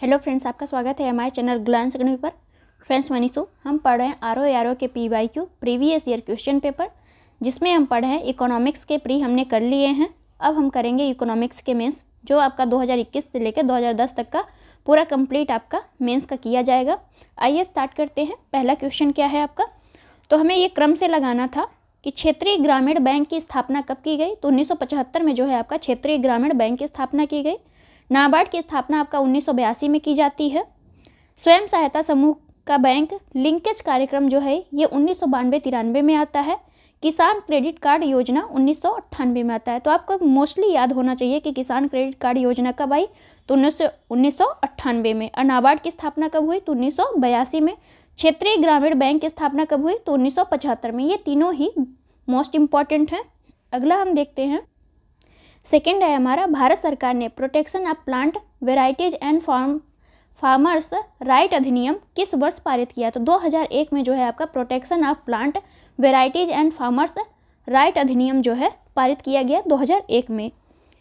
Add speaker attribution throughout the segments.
Speaker 1: Hello friends, आपका स्वागत है हमारे चैनल ग्लैंस अकेडमी पर। फ्रेंड्स, मनीषू हम पढ़ रहे हैं आरओ के PYQ previous year question paper, जिसमें हम पढ़ रहे हैं इकोनॉमिक्स के प्री हमने कर लिए हैं। अब हम करेंगे इकोनॉमिक्स के मेंस, जो आपका 2021 से लेकर 2010 तक का पूरा कंप्लीट आपका मेंस का किया जाएगा। आइए स्टार्ट करते हैं। पहला क्वेश्चन क्या है आपका, तो हमें ये क्रम से लगाना था कि क्षेत्रीय ग्रामीण बैंक की स्थापना कब की गई। तो 1975 में जो है आपका क्षेत्रीय ग्रामीण बैंक की स्थापना की गई। नाबार्ड की स्थापना आपका 1982 में की जाती है। स्वयं सहायता समूह का बैंक लिंकेज कार्यक्रम जो है ये 1992-93 में आता है। किसान क्रेडिट कार्ड योजना 1998 में आता है। तो आपको मोस्टली याद होना चाहिए कि किसान क्रेडिट कार्ड योजना कब आई, तो 1998 में। और नाबार्ड की स्थापना कब हुई, तो 1982 में। क्षेत्रीय ग्रामीण बैंक की स्थापना कब हुई, तो 1975 में। ये तीनों ही मोस्ट इम्पॉर्टेंट हैं। अगला हम देखते हैं, सेकेंड है हमारा, भारत सरकार ने protection of plant varieties and farmers right अधिनियम किस वर्ष पारित किया। तो 2001 में जो है आपका protection of plant varieties and farmers right अधिनियम जो है पारित किया गया 2001 में।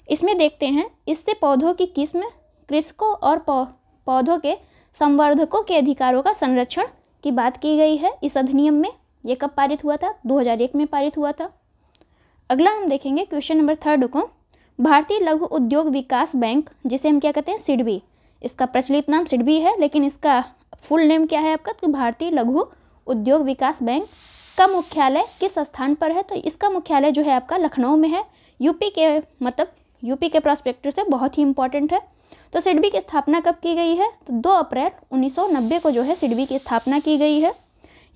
Speaker 1: इसमें देखते हैं, इससे पौधों की किस्म, कृषकों और पौधों के संवर्धकों के अधिकारों का संरक्षण की बात की गई है इस अधिनियम में। ये कब पारित हुआ था, 2001 में पारित हुआ था। अगला हम देखेंगे क्वेश्चन नंबर 3 को, भारतीय लघु उद्योग विकास बैंक, जिसे हम क्या कहते हैं, सिडबी। इसका प्रचलित नाम सिडबी है, लेकिन इसका फुल नेम क्या है आपका, तो भारतीय लघु उद्योग विकास बैंक का मुख्यालय किस स्थान पर है। तो इसका मुख्यालय जो है आपका लखनऊ में है। यूपी के प्रोस्पेक्टिव से बहुत ही इंपॉर्टेंट है। तो सिडबी की स्थापना कब की गई है, तो 2 अप्रैल 1990 को जो है सिडबी की स्थापना की गई है।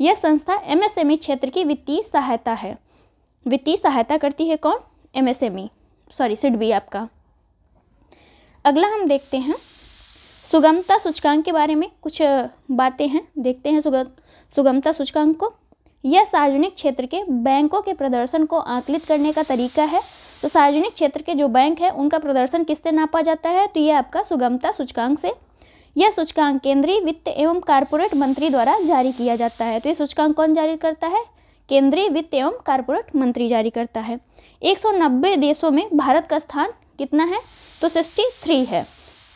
Speaker 1: यह संस्था MSME क्षेत्र की वित्तीय सहायता करती है। कौन, सिडबी आपका। अगला हम देखते हैं, सुगमता सूचकांक के बारे में कुछ बातें हैं, देखते हैं सुगमता सूचकांक को। यह सार्वजनिक क्षेत्र के बैंकों के प्रदर्शन को आकलित करने का तरीका है। तो सार्वजनिक क्षेत्र के जो बैंक है उनका प्रदर्शन किससे नापा जाता है, तो यह आपका सुगमता सूचकांक से। यह सूचकांक केंद्रीय वित्त एवं कारपोरेट मंत्री द्वारा जारी किया जाता है। तो ये सूचकांक कौन जारी करता है, केंद्रीय वित्त एवं कारपोरेट मंत्री जारी करता है। 190 देशों में भारत का स्थान कितना है, तो 63 है।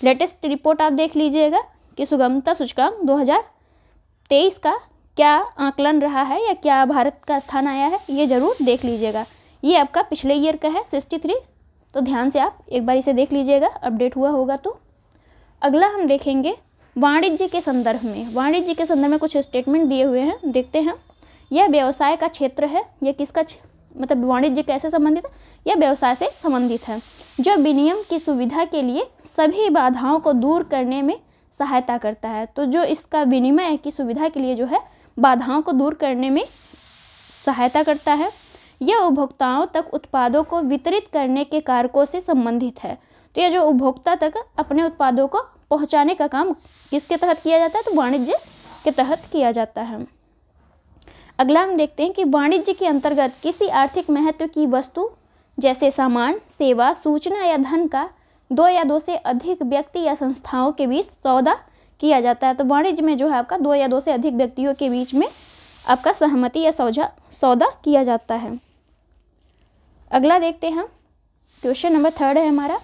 Speaker 1: लेटेस्ट रिपोर्ट आप देख लीजिएगा कि सुगमता सूचकांक 2023 का क्या आकलन रहा है या क्या भारत का स्थान आया है, ये जरूर देख लीजिएगा। ये आपका पिछले ईयर का है 63, तो ध्यान से आप एक बार इसे देख लीजिएगा, अपडेट हुआ होगा तो। अगला हम देखेंगे वाणिज्य के संदर्भ में कुछ स्टेटमेंट दिए हुए हैं, देखते हैं। यह व्यवसाय का क्षेत्र है। यह किसका मतलब वाणिज्य कैसे संबंधित है, यह व्यवसाय से संबंधित है, जो विनिमय की सुविधा के लिए सभी बाधाओं को दूर करने में सहायता करता है। तो जो इसका विनिमय की सुविधा के लिए जो है बाधाओं को दूर करने में सहायता करता है। यह उपभोक्ताओं तक उत्पादों को वितरित करने के कारकों से संबंधित है। तो यह जो उपभोक्ता तक अपने उत्पादों को पहुंचाने का काम किसके तहत किया जाता है, तो वाणिज्य के तहत किया जाता है। अगला हम देखते हैं कि वाणिज्य के अंतर्गत किसी आर्थिक महत्व की वस्तु जैसे सामान, सेवा, सूचना या धन का 2 या 2 से अधिक व्यक्ति या संस्थाओं के बीच सौदा किया जाता है। तो वाणिज्य में जो है आपका 2 या 2 से अधिक व्यक्तियों के बीच में आपका सहमति या सौदा किया जाता है। अगला देखते हैं, क्वेश्चन नंबर 3 है हमारा,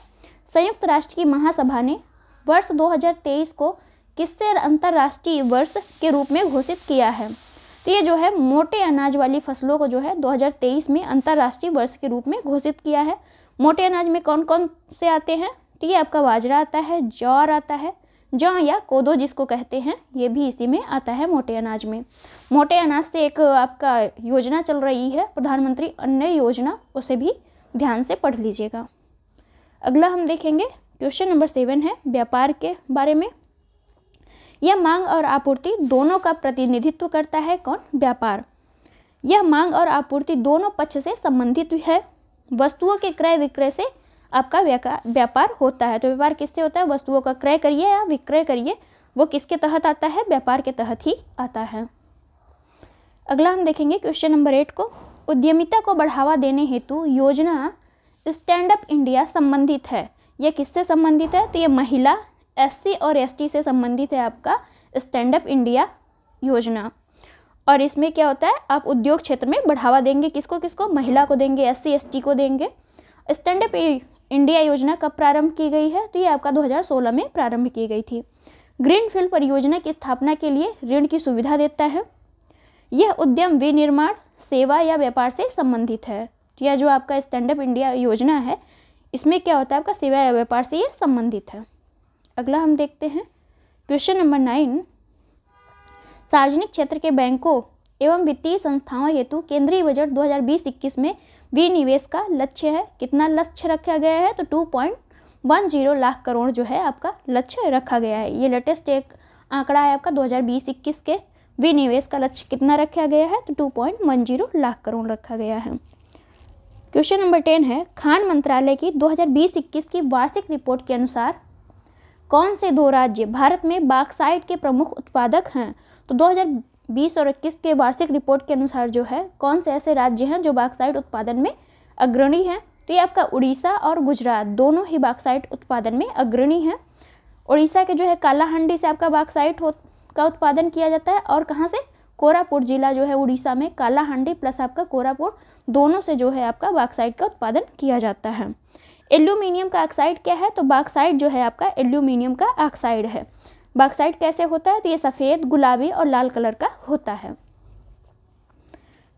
Speaker 1: संयुक्त राष्ट्र की महासभा ने वर्ष 2023 को किससे अंतर्राष्ट्रीय वर्ष के रूप में घोषित किया है। तो ये जो है मोटे अनाज वाली फसलों को जो है 2023 में अंतर्राष्ट्रीय वर्ष के रूप में घोषित किया है। मोटे अनाज में कौन कौन से आते हैं, तो ये आपका बाजरा आता है, ज्वार आता है, जौ या कोदो जिसको कहते हैं, ये भी इसी में आता है मोटे अनाज में। मोटे अनाज से एक आपका योजना चल रही है, प्रधानमंत्री अन्न योजना, उसे भी ध्यान से पढ़ लीजिएगा। अगला हम देखेंगे, क्वेश्चन नंबर 7 है व्यापार के बारे में। यह मांग और आपूर्ति दोनों का प्रतिनिधित्व करता है। कौन, व्यापार। यह मांग और आपूर्ति दोनों पक्ष से संबंधित है। वस्तुओं के क्रय विक्रय से आपका व्यापार होता है। तो व्यापार किससे होता है, वस्तुओं का क्रय करिए या विक्रय करिए, वो किसके तहत आता है, व्यापार के तहत ही आता है। अगला हम देखेंगे क्वेश्चन नंबर 8 को, उद्यमिता को बढ़ावा देने हेतु योजना स्टैंड अप इंडिया संबंधित है। यह किससे संबंधित है, तो ये महिला, SC और ST से संबंधित है आपका स्टैंड अप इंडिया योजना। और इसमें क्या होता है, आप उद्योग क्षेत्र में बढ़ावा देंगे, किसको, महिला को देंगे, SC ST को देंगे। स्टैंड अप इंडिया योजना कब प्रारंभ की गई है, तो ये आपका 2016 में प्रारंभ की गई थी। ग्रीनफील्ड परियोजना की स्थापना के लिए ऋण की सुविधा देता है। यह उद्यम विनिर्माण, सेवा या व्यापार से संबंधित है। तो यह जो आपका स्टैंड अप इंडिया योजना है, इसमें क्या होता है, आपका सेवा या व्यापार से यह संबंधित है। अगला हम देखते हैं क्वेश्चन नंबर 9, सार्वजनिक क्षेत्र के बैंकों एवं वित्तीय संस्थाओं हेतु केंद्रीय बजट 2020-21 में विनिवेश का लक्ष्य है। कितना लक्ष्य रखा गया है, तो 2.10 लाख करोड़ जो है आपका लक्ष्य रखा गया है। ये लेटेस्ट एक आंकड़ा है आपका 2020-21 के विनिवेश का लक्ष्य कितना रखा गया है, तो 2.10 लाख करोड़ रखा गया है। क्वेश्चन नंबर 10 है, खान मंत्रालय की 2020-21 की वार्षिक रिपोर्ट के अनुसार कौन से 2 राज्य भारत में बॉक्साइट के प्रमुख उत्पादक हैं। तो 2020 और 21 के वार्षिक रिपोर्ट के अनुसार जो है कौन से ऐसे राज्य हैं जो बॉक्साइट उत्पादन में अग्रणी हैं। तो ये आपका उड़ीसा और गुजरात दोनों ही बॉक्साइट उत्पादन में अग्रणी हैं। उड़ीसा के जो है कालाहांडी से आपका बॉक्साइट का उत्पादन किया जाता है, और कहाँ से, कोरापुट जिला जो है उड़ीसा में, कालाहांडी प्लस आपका कोरापुट दोनों से जो है आपका बॉक्साइट का उत्पादन किया जाता है। एल्यूमिनियम का ऑक्साइड क्या है, तो बॉक्साइट जो है आपका एल्यूमिनियम का ऑक्साइड है। बॉक्साइट कैसे होता है, तो ये सफ़ेद, गुलाबी और लाल कलर का होता है।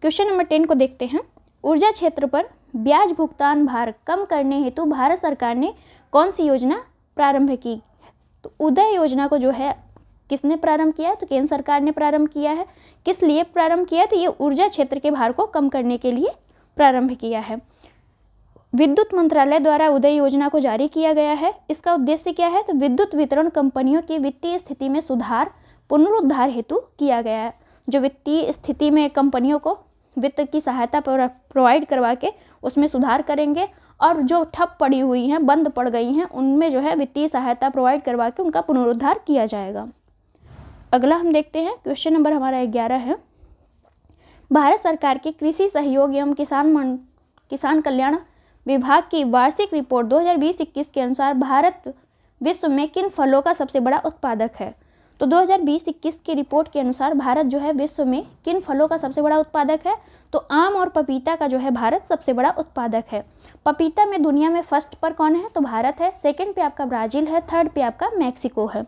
Speaker 1: क्वेश्चन नंबर 10 को देखते हैं, ऊर्जा क्षेत्र पर ब्याज भुगतान भार कम करने हेतु भारत सरकार ने कौन सी योजना प्रारंभ की। तो उदय योजना को जो है किसने प्रारंभ किया है, तो केंद्र सरकार ने प्रारंभ किया है। किस लिए प्रारंभ किया है, तो ये ऊर्जा क्षेत्र के भार को कम करने के लिए प्रारंभ किया है। विद्युत मंत्रालय द्वारा उदय योजना को जारी किया गया है। इसका उद्देश्य क्या है, तो विद्युत वितरण कंपनियों की वित्तीय स्थिति में सुधार, पुनरुद्धार हेतु किया गया है। जो वित्तीय स्थिति में कंपनियों को वित्त की सहायता प्रोवाइड करवा के उसमें सुधार करेंगे, और जो ठप पड़ी हुई हैं, बंद पड़ गई हैं, उनमें जो है वित्तीय सहायता प्रोवाइड करवा के उनका पुनरुद्धार किया जाएगा। अगला हम देखते हैं क्वेश्चन नंबर हमारा 11 है, भारत सरकार के कृषि सहयोग एवं किसान कल्याण विभाग की वार्षिक रिपोर्ट 2020-21 के अनुसार भारत विश्व में किन फलों का सबसे बड़ा उत्पादक है। तो 2020-21 की रिपोर्ट के अनुसार भारत जो है विश्व में किन फलों का सबसे बड़ा उत्पादक है, तो आम और पपीता का जो है भारत सबसे बड़ा उत्पादक है। पपीता में दुनिया में फर्स्ट पर कौन है, तो भारत है। सेकंड पे आपका ब्राज़ील है, थर्ड पे आपका मैक्सिको है।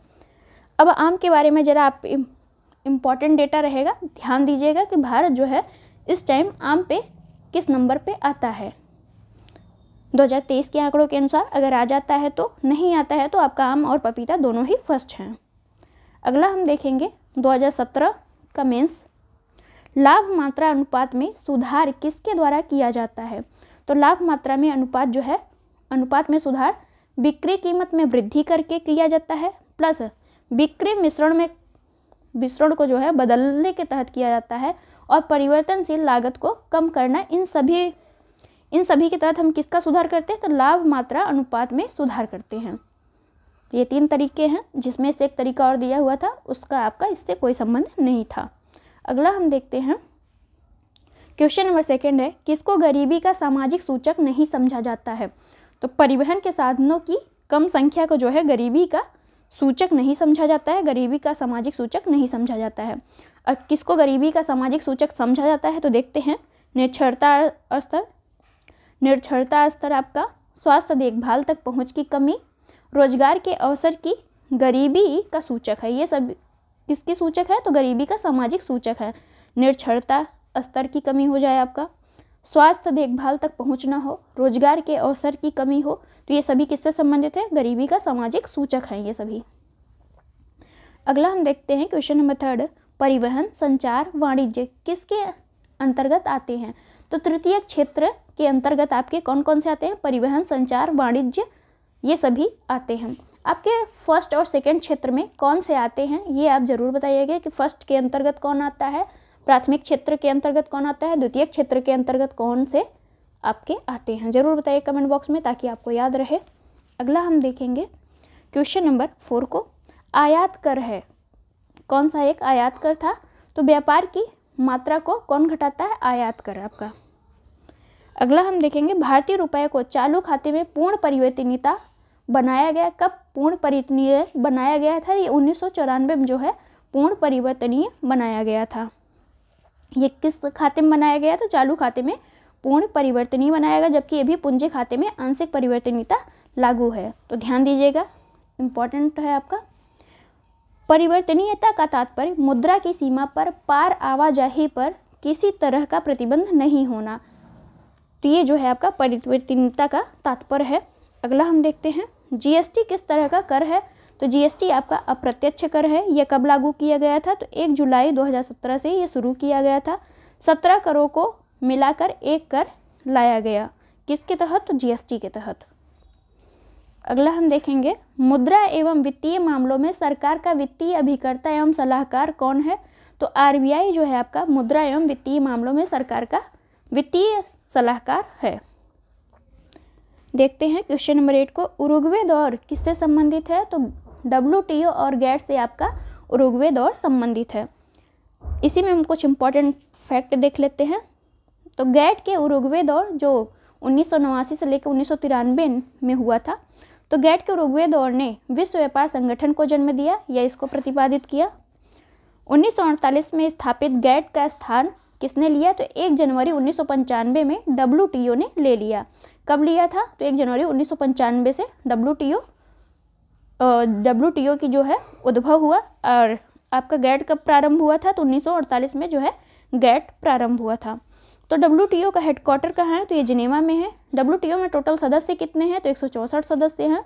Speaker 1: अब आम के बारे में ज़रा आप इम्पॉर्टेंट डेटा रहेगा, ध्यान दीजिएगा कि भारत जो है इस टाइम आम पे किस नंबर पे आता है। 2023 के आंकड़ों के अनुसार अगर आ जाता है तो, नहीं आता है तो आपका आम और पपीता दोनों ही फर्स्ट हैं। अगला हम देखेंगे 2017 का मेंस, लाभ मात्रा अनुपात में सुधार किसके द्वारा किया जाता है। तो लाभ मात्रा में अनुपात में सुधार बिक्री कीमत में वृद्धि करके किया जाता है, प्लस बिक्री मिश्रण को जो है बदलने के तहत किया जाता है, और परिवर्तनशील लागत को कम करना। इन सभी के तहत हम किसका सुधार करते हैं, तो लाभ मात्रा अनुपात में सुधार करते हैं। ये 3 तरीके हैं, जिसमें से एक तरीका और दिया हुआ था, उसका आपका इससे कोई संबंध नहीं था। अगला हम देखते हैं क्वेश्चन नंबर 2 है, किसको गरीबी का सामाजिक सूचक नहीं समझा जाता है। तो परिवहन के साधनों की कम संख्या को जो है गरीबी का सूचक नहीं समझा जाता है, गरीबी का सामाजिक सूचक नहीं समझा जाता है। और किसको गरीबी का सामाजिक सूचक समझा जाता है, तो देखते हैं निरक्षरता स्तर आपका, स्वास्थ्य देखभाल तक पहुंच की कमी, रोजगार के अवसर की गरीबी का सूचक है। ये सब किसकी सूचक है, तो गरीबी का सामाजिक सूचक है। निरक्षरता स्तर की कमी हो जाए आपका, स्वास्थ्य देखभाल तक पहुंच ना हो, रोजगार के अवसर की कमी हो, तो ये सभी किससे संबंधित है, गरीबी का सामाजिक सूचक हैं ये सभी। अगला हम देखते हैं क्वेश्चन नंबर 3, परिवहन, संचार, वाणिज्य किसके अंतर्गत आते हैं। तो तृतीय क्षेत्र के अंतर्गत आपके कौन कौन से आते हैं, परिवहन, संचार, वाणिज्य, ये सभी आते हैं। आपके फर्स्ट और सेकंड क्षेत्र में कौन से आते हैं, ये आप जरूर बताइएगा कि फर्स्ट के अंतर्गत कौन आता है, प्राथमिक क्षेत्र के अंतर्गत कौन आता है, द्वितीय क्षेत्र के अंतर्गत कौन से आपके आते हैं, जरूर बताइए कमेंट बॉक्स में, ताकि आपको याद रहे। अगला हम देखेंगे क्वेश्चन नंबर 4 को, आयात कर है। कौन सा एक आयात कर था, तो व्यापार की मात्रा को कौन घटाता है, आयात कर आपका। अगला हम देखेंगे भारतीय रुपये को चालू खाते में पूर्ण परिवर्तनीयता बनाया गया, कब पूर्ण परिवर्तनीय बनाया गया था, ये 1994 में जो है पूर्ण परिवर्तनीय बनाया गया था। ये किस खाते में बनाया गया, तो चालू खाते में पूर्ण परिवर्तनीय बनाया गया, जबकि ये भी पूंजी खाते में आंशिक परिवर्तनीयता लागू है। तो ध्यान दीजिएगा, इम्पॉर्टेंट है आपका। परिवर्तनीयता का तात्पर्य मुद्रा की सीमा पर पार आवाजाही पर किसी तरह का प्रतिबंध नहीं होना। तो ये जो है आपका परिवर्तनीयता का तात्पर्य है। अगला हम देखते हैं जीएसटी किस तरह का कर है। तो जीएसटी आपका अप्रत्यक्ष कर है। यह कब लागू किया गया था? तो 1 जुलाई 2017 से ये शुरू किया गया था। 17 करों को मिलाकर एक कर लाया गया। किसके तहत? तो जीएसटी के तहत। अगला हम देखेंगे मुद्रा एवं वित्तीय मामलों में सरकार का वित्तीय अभिकर्ता एवं सलाहकार कौन है? तो आरबीआई जो है आपका मुद्रा एवं वित्तीय मामलों में सरकार का वित्तीय सलाहकार है। देखते हैं क्वेश्चन नंबर 8 को। उरुग्वे दौर किससे संबंधित है? तो WTO और गैट से आपका उरुग्वे दौर संबंधित है। इसी में हम कुछ इंपॉर्टेंट फैक्ट देख लेते हैं। तो गैट के उरुग्वे दौर जो 1989 से लेकर 1993 में हुआ था, तो गैट के उरुग्वे दौर ने विश्व व्यापार संगठन को जन्म दिया या इसको प्रतिपादित किया। 1948 में स्थापित गैट का स्थान किसने लिया? तो 1 जनवरी 1995 में WTO ने ले लिया। कब लिया था? तो 1 जनवरी 1995 से WTO की जो है उद्भव हुआ। और आपका गैट कब प्रारंभ हुआ था? तो 1948 में जो है गैट प्रारंभ हुआ था। तो WTO का हेडक्वार्टर कहाँ है? तो ये जिनेवा में है। WTO में टोटल सदस्य कितने हैं? तो 164 सदस्य हैं।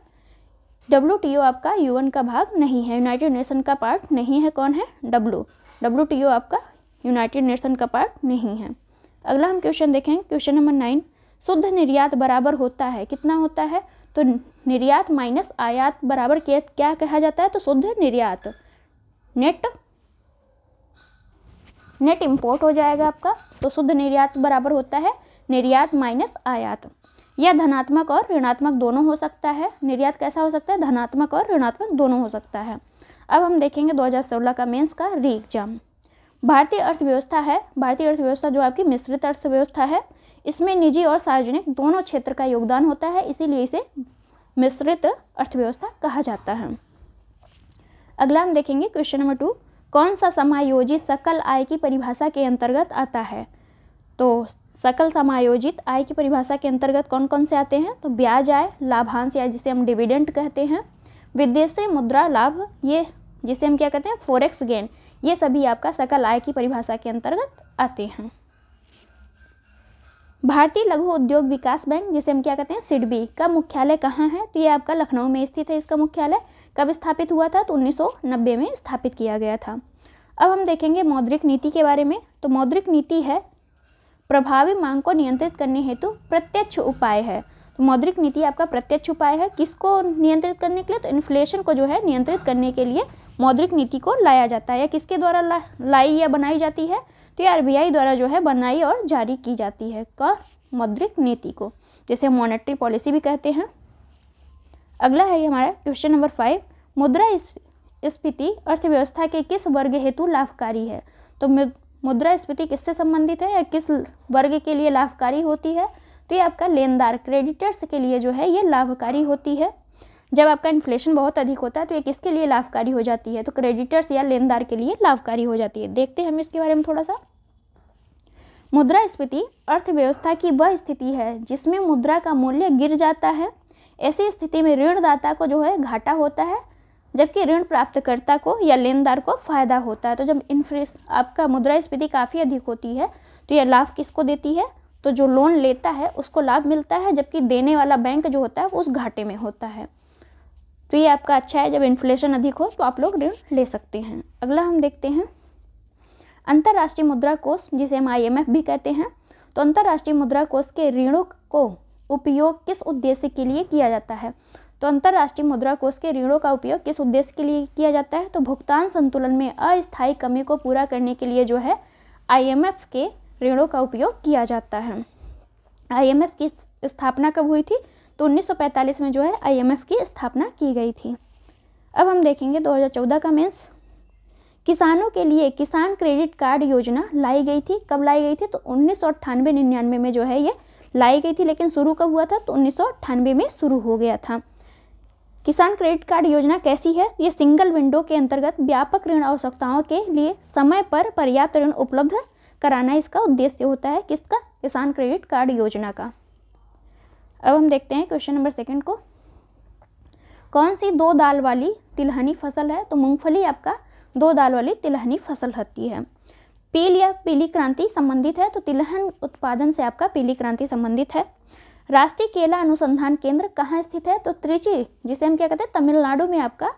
Speaker 1: WTO आपका UN का भाग नहीं है, यूनाइटेड नेशन का पार्ट नहीं है। कौन है? WTO आपका यूनाइटेड नेशन का पार्ट नहीं है। अगला हम क्वेश्चन देखेंगे क्वेश्चन नंबर 9। शुद्ध निर्यात बराबर होता है कितना होता है? तो निर्यात माइनस आयात बराबर क्या कहा जाता है? तो शुद्ध निर्यात नेट इंपोर्ट हो जाएगा आपका। तो शुद्ध निर्यात बराबर होता है निर्यात माइनस आयात। यह धनात्मक और ऋणात्मक दोनों हो सकता है। निर्यात कैसा हो सकता है? धनात्मक और ऋणात्मक दोनों हो सकता है। अब हम देखेंगे 2016 का मेंस का री एग्जाम। भारतीय अर्थव्यवस्था है। भारतीय अर्थव्यवस्था जो आपकी मिश्रित अर्थव्यवस्था है, इसमें निजी और सार्वजनिक दोनों क्षेत्र का योगदान होता है, इसीलिए इसे मिश्रित अर्थव्यवस्था कहा जाता है। अगला हम देखेंगे क्वेश्चन नंबर 2। कौन सा समायोजित सकल आय की परिभाषा के अंतर्गत आता है? तो सकल समायोजित आय की परिभाषा के अंतर्गत कौन कौन से आते हैं? तो ब्याज आय, लाभांश या जिसे हम डिविडेंड कहते हैं, विदेशी मुद्रा लाभ, ये जिसे हम क्या कहते हैं? फॉरेक्स गेन, ये सभी आपका सकल आय की परिभाषा के अंतर्गत आते हैं। भारतीय लघु उद्योग विकास बैंक, जिसे हम क्या कहते हैं? सिडबी, का मुख्यालय कहाँ है? तो ये आपका लखनऊ में स्थित है। इसका मुख्यालय कब स्थापित हुआ था? तो 1990 में स्थापित किया गया था। अब हम देखेंगे मौद्रिक नीति के बारे में। तो मौद्रिक नीति है प्रभावी मांग को नियंत्रित करने हेतु प्रत्यक्ष उपाय है। तो मौद्रिक नीति आपका प्रत्यक्ष उपाय है। किसको नियंत्रित करने के लिए? तो इन्फ्लेशन को जो है नियंत्रित करने के लिए मौद्रिक नीति को लाया जाता है। या किसके द्वारा लाई या बनाई जाती है? तो ये आरबीआई द्वारा जो है बनाई और जारी की जाती है का मौद्रिक नीति को, जिसे मॉनेटरी पॉलिसी भी कहते हैं। अगला है हमारा क्वेश्चन नंबर 5। मुद्रास्फीति अर्थव्यवस्था के किस वर्ग हेतु लाभकारी है? तो मुद्रास्फीति किससे संबंधित है या किस वर्ग के लिए लाभकारी होती है? तो ये आपका लेनदार क्रेडिटर्स के लिए जो है ये लाभकारी होती है। जब आपका इन्फ्लेशन बहुत अधिक होता है तो ये किसके लिए लाभकारी हो जाती है? तो क्रेडिटर्स या लेनदार के लिए लाभकारी हो जाती है। देखते हैं हम इसके बारे में थोड़ा सा। मुद्रास्फीति अर्थव्यवस्था की वह स्थिति है जिसमें मुद्रा का मूल्य गिर जाता है। ऐसी स्थिति में ऋणदाता को जो है घाटा होता है, जबकि ऋण प्राप्तकर्ता को या लेनदार को फायदा होता है। तो जब आपका मुद्रास्फीति काफ़ी अधिक होती है तो यह लाभ किसको देती है? तो जो लोन लेता है उसको लाभ मिलता है, जबकि देने वाला बैंक जो होता है वो उस घाटे में होता है। तो ये आपका अच्छा है, जब इन्फ्लेशन अधिक हो तो आप लोग ऋण ले सकते हैं। अगला हम देखते हैं अंतर्राष्ट्रीय मुद्रा कोष, जिसे हम IMF भी कहते हैं। तो अंतर्राष्ट्रीय मुद्रा कोष के ऋणों को उपयोग किस उद्देश्य के लिए किया जाता है? तो अंतर्राष्ट्रीय मुद्रा कोष के ऋणों का उपयोग किस उद्देश्य के लिए किया जाता है? तो भुगतान संतुलन में अस्थायी कमी को पूरा करने के लिए जो है IMF के ऋणों का उपयोग किया जाता है। IMF की स्थापना कब हुई थी? तो 1945 में जो है IMF की स्थापना की गई थी। अब हम देखेंगे 2014 का मेंस। किसानों के लिए किसान क्रेडिट कार्ड योजना लाई गई थी। कब लाई गई थी? तो 1998-99 में जो है ये लाई गई थी, लेकिन शुरू कब हुआ था? तो 1998 में शुरू हो गया था। किसान क्रेडिट कार्ड योजना कैसी है? ये सिंगल विंडो के अंतर्गत व्यापक ऋण आवश्यकताओं के लिए समय पर पर्याप्त ऋण उपलब्ध कराना इसका उद्देश्य होता है। किसका? किसान क्रेडिट कार्ड योजना का। अब हम देखते हैं क्वेश्चन नंबर 2 को। कौन सी 2 दाल वाली तिलहनी फसल है? तो मूंगफली आपका 2 दाल वाली तिलहनी फसल होती है। पील या पीली क्रांति संबंधित है? तो तिलहन उत्पादन से आपका पीली क्रांति संबंधित है। राष्ट्रीय केला अनुसंधान केंद्र कहाँ स्थित है? तो त्रिची, जिसे हम क्या कहते हैं, तमिलनाडु में आपका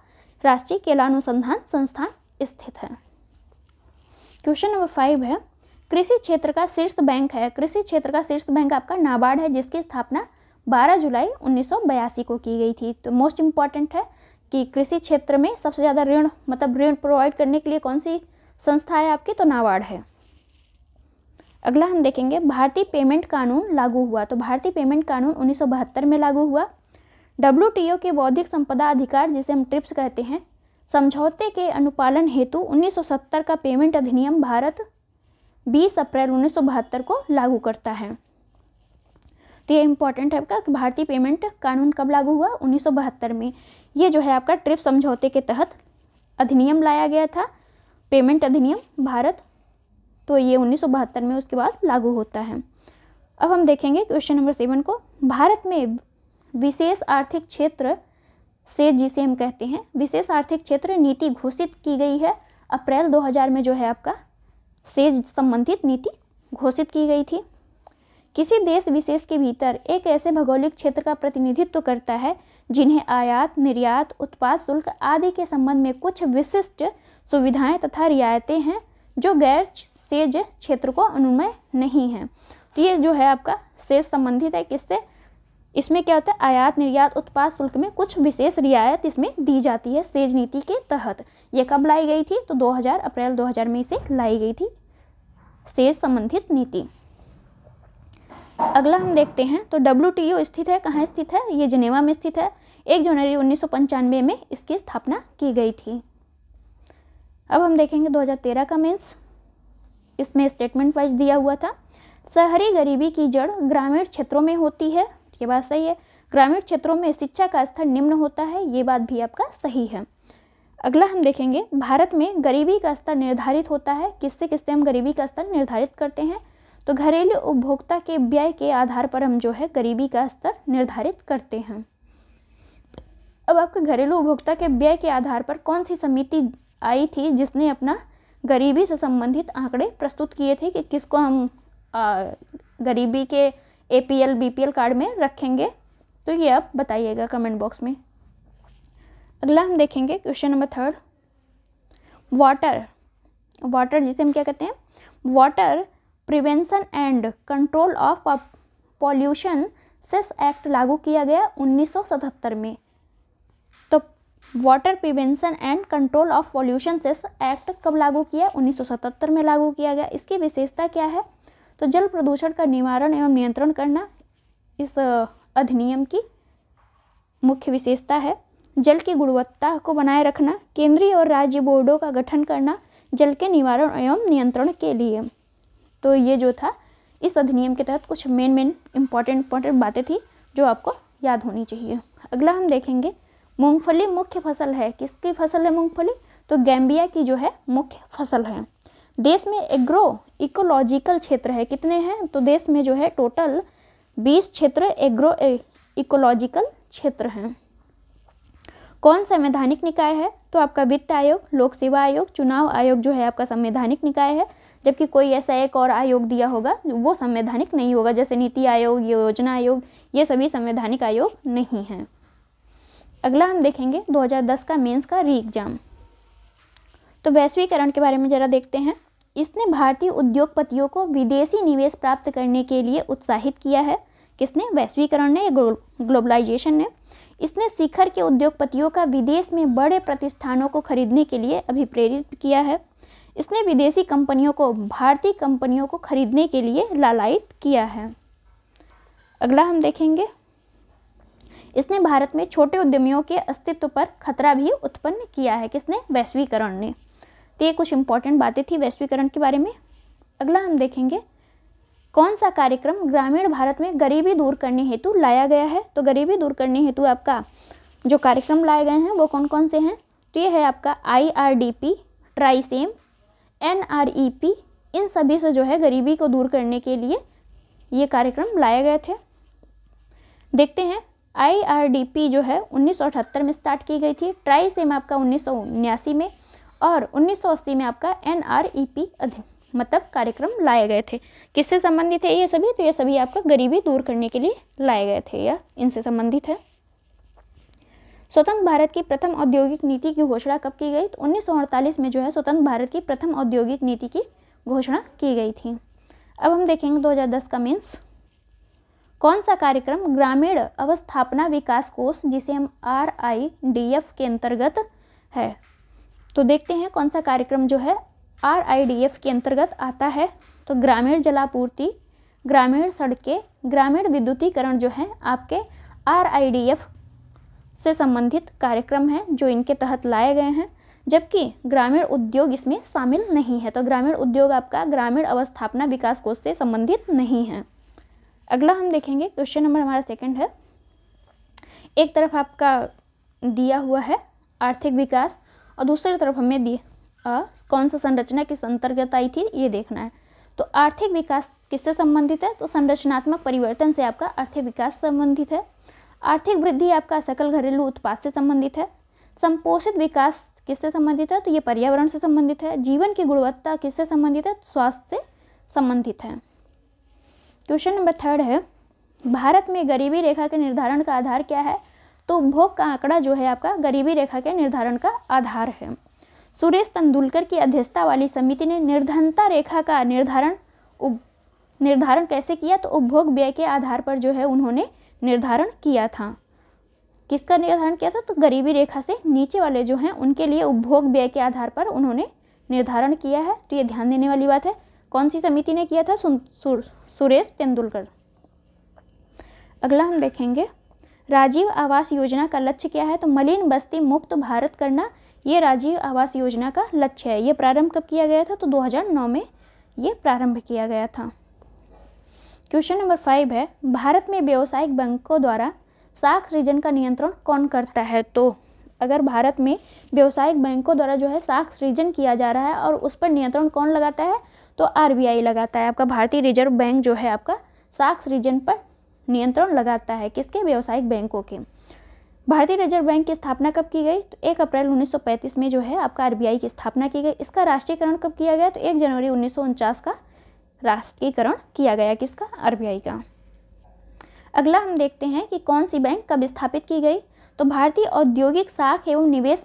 Speaker 1: राष्ट्रीय केला अनुसंधान संस्थान स्थित है। क्वेश्चन नंबर 5 है, कृषि क्षेत्र का शीर्ष बैंक है। कृषि क्षेत्र का शीर्ष बैंक आपका नाबार्ड है, जिसकी स्थापना 12 जुलाई 1982 को की गई थी। तो मोस्ट इंपॉर्टेंट है कि कृषि क्षेत्र में सबसे ज़्यादा ऋण मतलब ऋण प्रोवाइड करने के लिए कौन सी संस्था है आपकी? तो नाबार्ड है। अगला हम देखेंगे, भारतीय पेमेंट कानून लागू हुआ। तो भारतीय पेमेंट कानून 1972 में लागू हुआ। WTO के बौद्धिक संपदा अधिकार, जिसे हम ट्रिप्स कहते हैं, समझौते के अनुपालन हेतु 1970 का पेमेंट अधिनियम भारत 20 अप्रैल 1972 को लागू करता है। तो ये इंपॉर्टेंट है आपका कि भारतीय पेमेंट कानून कब लागू हुआ? 1972 में। ये जो है आपका ट्रिप्स समझौते के तहत अधिनियम लाया गया था, पेमेंट अधिनियम भारत, तो ये 1972 में उसके बाद लागू होता है। अब हम देखेंगे क्वेश्चन नंबर 7 को, भारत में विशेष आर्थिक क्षेत्र से, जिसे हम कहते हैं विशेष आर्थिक क्षेत्र नीति घोषित की गई है। अप्रैल 2000 में जो है आपका से संबंधित नीति घोषित की गई थी। किसी देश विशेष के भीतर एक ऐसे भौगोलिक क्षेत्र का प्रतिनिधित्व करता है जिन्हें आयात, निर्यात, उत्पाद शुल्क आदि के संबंध में कुछ विशिष्ट सुविधाएं तथा रियायतें हैं जो गैर सेज क्षेत्र को अनुमय नहीं है। तो ये जो है आपका सेज संबंधित है किससे? इसमें क्या होता है, आयात, निर्यात, उत्पाद शुल्क में कुछ विशेष रियायत इसमें दी जाती है सेज नीति के तहत। ये कब लाई गई थी? तो 2000 अप्रैल 2000 में इसे लाई गई थी सेज संबंधित नीति। अगला हम देखते हैं, तो WTO स्थित है, कहाँ स्थित है? ये जिनेवा में स्थित है। 1 जनवरी 1995 में इसकी स्थापना की गई थी। अब हम देखेंगे 2013 का मेंस, इसमें स्टेटमेंट वाइज दिया हुआ था, शहरी गरीबी की जड़ ग्रामीण क्षेत्रों में होती है। ये बात सही है। ग्रामीण क्षेत्रों में शिक्षा का स्तर निम्न होता है, ये बात भी आपका सही है। अगला हम देखेंगे, भारत में गरीबी का स्तर निर्धारित होता है। किससे किससे हम गरीबी का स्तर निर्धारित करते हैं? तो घरेलू उपभोक्ता के व्यय के आधार पर हम जो है गरीबी का स्तर निर्धारित करते हैं। अब आपके घरेलू उपभोक्ता के व्यय के आधार पर कौन सी समिति आई थी जिसने अपना गरीबी से संबंधित आंकड़े प्रस्तुत किए थे कि किसको हम गरीबी के APL BPL कार्ड में रखेंगे? तो ये आप बताइएगा कमेंट बॉक्स में। अगला हम देखेंगे क्वेश्चन नंबर 3, वाटर जिसे हम क्या कहते हैं, water prevention and control of pollution cess act लागू किया गया 1977 में। तो water prevention and control of pollution cess act कब लागू किया? 1977 में लागू किया गया। इसकी विशेषता क्या है? तो जल प्रदूषण का निवारण एवं नियंत्रण करना इस अधिनियम की मुख्य विशेषता है। जल की गुणवत्ता को बनाए रखना, केंद्रीय और राज्य बोर्डों का गठन करना जल के निवारण एवं नियंत्रण के लिए। तो ये जो था इस अधिनियम के तहत कुछ मेन इंपॉर्टेंट बातें थी जो आपको याद होनी चाहिए। अगला हम देखेंगे, मूंगफली मुख्य फसल है। किसकी फसल है मूंगफली? तो गैम्बिया की जो है मुख्य फसल है। देश में एग्रो इकोलॉजिकल क्षेत्र है, कितने हैं? तो देश में जो है टोटल 20 क्षेत्र एग्रो इकोलॉजिकल क्षेत्र हैं। कौन संवैधानिक निकाय है? तो आपका वित्त आयोग, लोक सेवा आयोग, चुनाव आयोग जो है आपका संवैधानिक निकाय है, जबकि कोई ऐसा एक और आयोग दिया होगा वो संवैधानिक नहीं होगा, जैसे नीति आयोग, योजना आयोग, ये सभी संवैधानिक आयोग नहीं हैं। अगला हम देखेंगे 2010 का मेंस का री एग्जाम। तो वैश्वीकरण के बारे में जरा देखते हैं। इसने भारतीय उद्योगपतियों को विदेशी निवेश प्राप्त करने के लिए उत्साहित किया है। किसने? वैश्वीकरण ने, ग्लोबलाइजेशन ने। इसने शिखर के उद्योगपतियों का विदेश में बड़े प्रतिष्ठानों को खरीदने के लिए अभिप्रेरित किया है। इसने विदेशी कंपनियों को भारतीय कंपनियों को खरीदने के लिए लालायित किया है। अगला हम देखेंगे, इसने भारत में छोटे उद्यमियों के अस्तित्व पर खतरा भी उत्पन्न किया है। किसने? वैश्वीकरण ने। तो ये कुछ इंपॉर्टेंट बातें थी वैश्वीकरण के बारे में। अगला हम देखेंगे, कौन सा कार्यक्रम ग्रामीण भारत में गरीबी दूर करने हेतु लाया गया है? तो गरीबी दूर करने हेतु आपका जो कार्यक्रम लाए गए हैं वो कौन कौन से हैं? तो ये है आपका IRDP, ट्राइसेम, NREP, इन सभी से जो है गरीबी को दूर करने के लिए ये कार्यक्रम लाए गए थे। देखते हैं IRDP जो है 1978 में स्टार्ट की गई थी। ट्राइसेम आपका 1979 में, और 1980 में आपका NREP मतलब कार्यक्रम लाए गए थे। किससे संबंधित है ये सभी? तो ये सभी आपका गरीबी दूर करने के लिए लाए गए थे या इनसे संबंधित है। स्वतंत्र भारत की प्रथम औद्योगिक नीति की घोषणा कब की गई? तो 1948 में जो है स्वतंत्र भारत की प्रथम औद्योगिक नीति की घोषणा की गई थी। अब हम देखेंगे 2010 का मेंस। कौन सा कार्यक्रम ग्रामीण अवस्थापना विकास कोष, जिसे हम RIDF के अंतर्गत है? तो देखते हैं कौन सा कार्यक्रम जो है RIDF के अंतर्गत आता है। तो ग्रामीण जलापूर्ति, ग्रामीण सड़कें, ग्रामीण विद्युतीकरण जो है आपके RIDF से संबंधित कार्यक्रम है जो इनके तहत लाए गए हैं, जबकि ग्रामीण उद्योग इसमें शामिल नहीं है। तो ग्रामीण उद्योग आपका ग्रामीण अवस्थापना विकास कोष से संबंधित नहीं है। अगला हम देखेंगे, क्वेश्चन नंबर हमारा सेकंड है। एक तरफ आपका दिया हुआ है आर्थिक विकास और दूसरी तरफ हमें कौन सा संरचना किस अंतर्गत आई थी ये देखना है। तो आर्थिक विकास किससे संबंधित है? तो संरचनात्मक परिवर्तन से आपका आर्थिक विकास संबंधित है। आर्थिक वृद्धि आपका सकल घरेलू उत्पाद से संबंधित है। संपोषित विकास किससे संबंधित है? तो ये पर्यावरण से संबंधित है। जीवन की गुणवत्ता किससे संबंधित है? स्वास्थ्य से संबंधित है। क्वेश्चन नंबर थर्ड है, भारत में गरीबी रेखा के निर्धारण का आधार क्या है? तो उपभोग का आंकड़ा जो है आपका गरीबी रेखा के निर्धारण का आधार है। सुरेश तेंदुलकर की अध्यक्षता वाली समिति ने निर्धनता रेखा का निर्धारण कैसे किया? तो उपभोग व्यय के आधार पर जो है उन्होंने निर्धारण किया था। किसका निर्धारण किया था? तो गरीबी रेखा से नीचे वाले जो हैं उनके लिए उपभोग व्यय के आधार पर उन्होंने निर्धारण किया है। तो ये ध्यान देने वाली बात है। कौन सी समिति ने किया था? सुरेश तेंदुलकर। अगला हम देखेंगे, राजीव आवास योजना का लक्ष्य क्या है? तो मलिन बस्ती मुक्त भारत करना, ये राजीव आवास योजना का लक्ष्य है। ये प्रारंभ कब किया गया था? तो 2009 में ये प्रारंभ किया गया था। क्वेश्चन नंबर 5 है, भारत में व्यावसायिक बैंकों द्वारा साख सृजन का नियंत्रण कौन करता है? तो अगर भारत में व्यावसायिक बैंकों द्वारा जो है साख सृजन किया जा रहा है और उस पर नियंत्रण कौन लगाता है? तो RBI लगाता है। आपका भारतीय रिजर्व बैंक जो है आपका साख सृजन पर नियंत्रण लगाता है। किसके? व्यावसायिक बैंकों के। भारतीय रिजर्व बैंक की स्थापना कब की गई? तो 1 अप्रैल 1935 में जो है आपका RBI की स्थापना की गई। इसका राष्ट्रीयकरण कब किया गया? तो 1 जनवरी 1949 का राष्ट्रीयकरण किया गया। किसका? RBI का। अगला हम देखते हैं कि कौन सी बैंक कब स्थापित की गई? तो भारतीय औद्योगिक साख एवं निवेश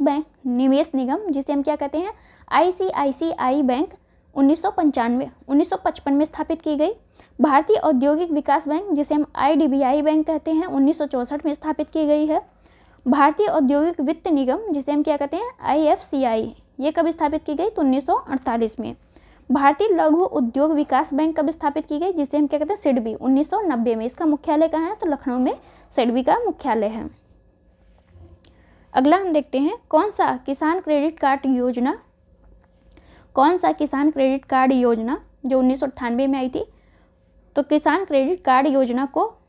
Speaker 1: निगम, जिसे हम क्या कहते हैं? ICICI बैंक 1955 में स्थापित की गई। भारतीय औद्योगिक विकास बैंक, जिसे हम IDBI बैंक कहते हैं, 1964 में स्थापित की गई है। भारतीय औद्योगिक वित्त निगम, जिसे हम क्या कहते हैं? IFCI, ये कब स्थापित की गई? तो 1948 में। भारतीय लघु उद्योग विकास बैंक कब स्थापित की गई? जिसे हम क्या कहते हैं? SIDBI, 1990 में। इसका मुख्यालय कहाँ है? तो लखनऊ में SIDBI का मुख्यालय है। अगला हम देखते हैं, कौन सा किसान क्रेडिट कार्ड योजना जो 1998 में आई थी? तो किसान क्रेडिट कार्ड योजना को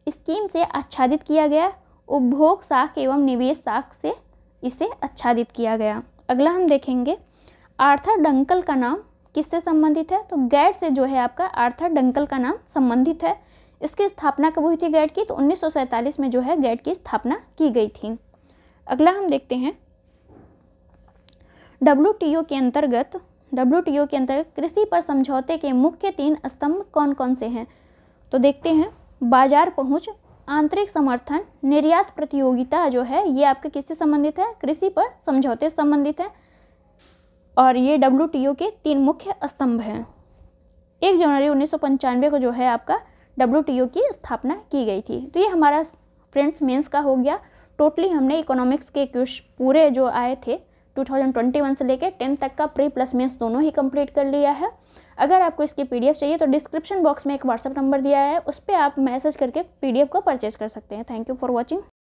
Speaker 1: स्कीम से आच्छादित किया गया। उपभोग साख एवं निवेश साख से इसे आच्छादित किया गया। अगला हम देखेंगे, आर्थर डंकल का नाम किससे संबंधित है? तो गैट से जो है आपका आर्थर डंकल का नाम संबंधित है। इसकी स्थापना कब हुई थी गैट की? तो 1947 में जो है गैट की स्थापना की गई थी। अगला हम देखते हैं, WTO के अंतर्गत कृषि पर समझौते के मुख्य 3 स्तंभ कौन कौन से हैं? तो देखते हैं, बाजार पहुंच, आंतरिक समर्थन, निर्यात प्रतियोगिता जो है ये आपके किससे संबंधित है? कृषि पर समझौते से संबंधित है। और ये WTO के 3 मुख्य स्तंभ हैं। 1 जनवरी 1995 को जो है आपका WTO की स्थापना की गई थी। तो ये हमारा फ्रेंड्स मेंस का हो गया। टोटली हमने इकोनॉमिक्स के क्वेश्चन पूरे जो आए थे 2021 से लेकर 10 तक का प्री प्लस मेंस दोनों ही कंप्लीट कर लिया है। अगर आपको इसकी PDF चाहिए तो डिस्क्रिप्शन बॉक्स में एक WhatsApp नंबर दिया है, उस पर आप मैसेज करके PDF को परचेज कर सकते हैं। Thank you for watching.